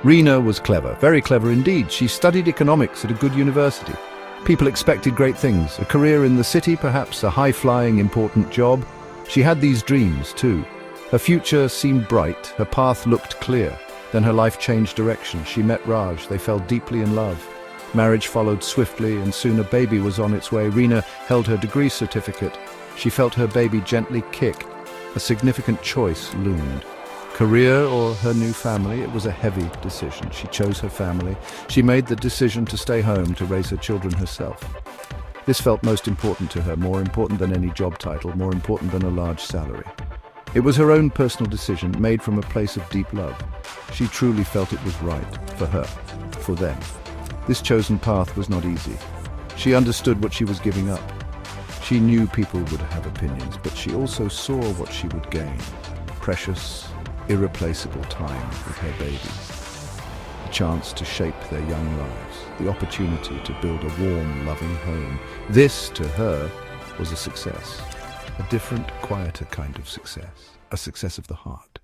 Reena was clever, very clever indeed. She studied economics at a good university. People expected great things, a career in the city, perhaps a high-flying, important job. She had these dreams, too. Her future seemed bright, her path looked clear. Then her life changed direction. She met Raj, they fell deeply in love. Marriage followed swiftly, and soon a baby was on its way. Reena held her degree certificate. She felt her baby gently kick. A significant choice loomed. Career or her new family? It was a heavy decision. She chose her family. She made the decision to stay home to raise her children herself. This felt most important to her, more important than any job title, more important than a large salary. It was her own personal decision, made from a place of deep love. She truly felt it was right, for her, for them. This chosen path was not easy. She understood what she was giving up. She knew people would have opinions, but she also saw what she would gain. Precious, irreplaceable time with her babies. The chance to shape their young lives. The opportunity to build a warm, loving home. This, to her, was a success. A different, quieter kind of success. A success of the heart.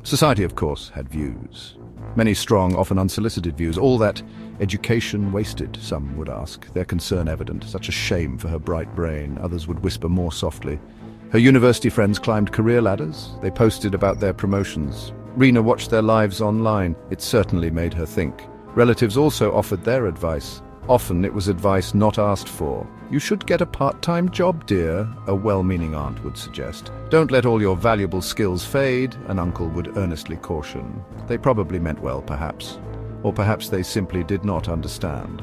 Society, of course, had views. Many strong, often unsolicited views. All that education wasted, some would ask. Their concern evident. Such a shame for her bright brain. Others would whisper more softly. Her university friends climbed career ladders. They posted about their promotions. Reena watched their lives online. It certainly made her think. Relatives also offered their advice. Often it was advice not asked for. "You should get a part-time job, dear," a well-meaning aunt would suggest. "Don't let all your valuable skills fade," an uncle would earnestly caution. They probably meant well, perhaps. Or perhaps they simply did not understand.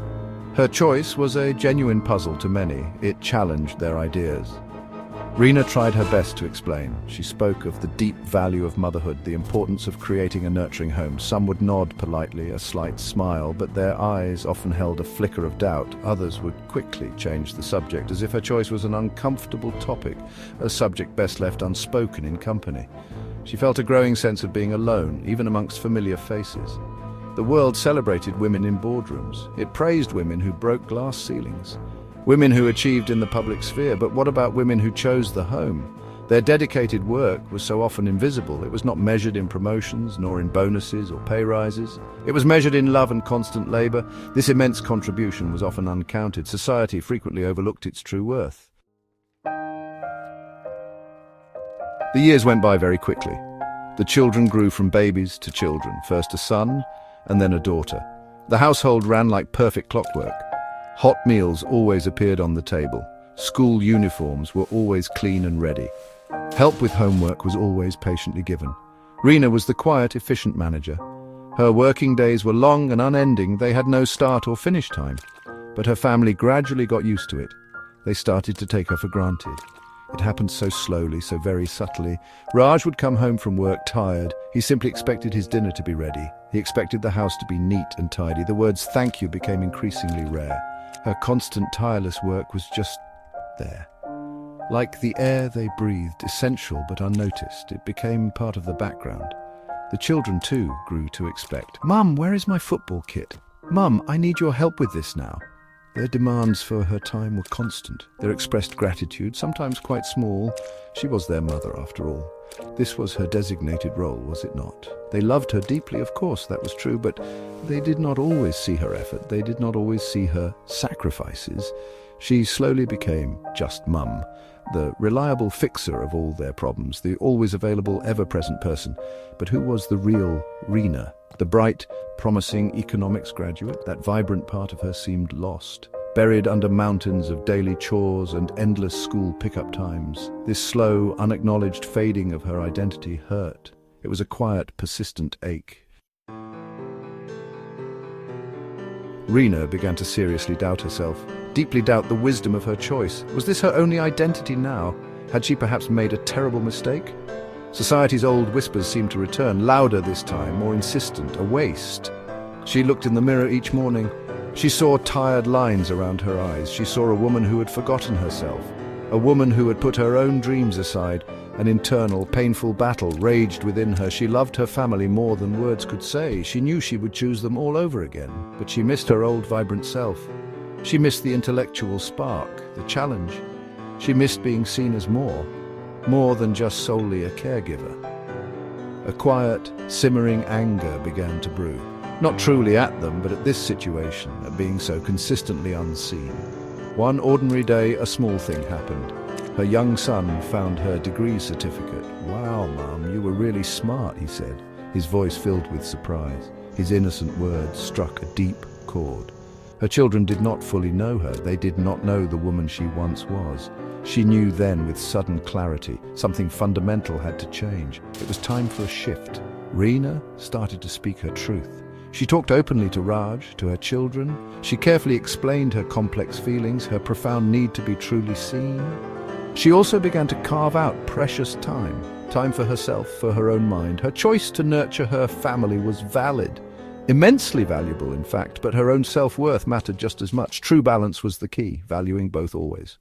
Her choice was a genuine puzzle to many. It challenged their ideas. Reena tried her best to explain. She spoke of the deep value of motherhood, the importance of creating a nurturing home. Some would nod politely, a slight smile, but their eyes often held a flicker of doubt. Others would quickly change the subject, as if her choice was an uncomfortable topic, a subject best left unspoken in company. She felt a growing sense of being alone, even amongst familiar faces. The world celebrated women in boardrooms. It praised women who broke glass ceilings. Women who achieved in the public sphere, but what about women who chose the home? Their dedicated work was so often invisible. It was not measured in promotions, nor in bonuses or pay rises. It was measured in love and constant labor. This immense contribution was often uncounted. Society frequently overlooked its true worth. The years went by very quickly. The children grew from babies to children, first a son and then a daughter. The household ran like perfect clockwork. Hot meals always appeared on the table. School uniforms were always clean and ready. Help with homework was always patiently given. Reena was the quiet, efficient manager. Her working days were long and unending. They had no start or finish time. But her family gradually got used to it. They started to take her for granted. It happened so slowly, so very subtly. Raj would come home from work tired. He simply expected his dinner to be ready. He expected the house to be neat and tidy. The words "thank you" became increasingly rare. Her constant, tireless work was just there. Like the air they breathed, essential but unnoticed, it became part of the background. The children, too, grew to expect. "Mum, where is my football kit? Mum, I need your help with this now." Their demands for her time were constant. Their expressed gratitude, sometimes quite small. She was their mother, after all. This was her designated role, was it not? They loved her deeply, of course, that was true, but they did not always see her effort. They did not always see her sacrifices. She slowly became just Mum, the reliable fixer of all their problems, the always available, ever-present person. But who was the real Reena? The bright, promising economics graduate? That vibrant part of her seemed lost, buried under mountains of daily chores and endless school pickup times. This slow, unacknowledged fading of her identity hurt. It was a quiet, persistent ache. Reena began to seriously doubt herself, deeply doubt the wisdom of her choice. Was this her only identity now? Had she perhaps made a terrible mistake? Society's old whispers seemed to return, louder this time, more insistent, a waste. She looked in the mirror each morning. She saw tired lines around her eyes. She saw a woman who had forgotten herself, a woman who had put her own dreams aside. An internal, painful battle raged within her. She loved her family more than words could say. She knew she would choose them all over again, but she missed her old, vibrant self. She missed the intellectual spark, the challenge. She missed being seen as more than just solely a caregiver. A quiet, simmering anger began to brew. Not truly at them, but at this situation, at being so consistently unseen. One ordinary day, a small thing happened. Her young son found her degree certificate. "Wow, Mum, you were really smart," he said, his voice filled with surprise. His innocent words struck a deep chord. Her children did not fully know her. They did not know the woman she once was. She knew then with sudden clarity, something fundamental had to change. It was time for a shift. Reena started to speak her truth. She talked openly to Raj, to her children. She carefully explained her complex feelings, her profound need to be truly seen. She also began to carve out precious time for herself, for her own mind. Her choice to nurture her family was valid. Immensely valuable, in fact, but her own self-worth mattered just as much. True balance was the key, valuing both always.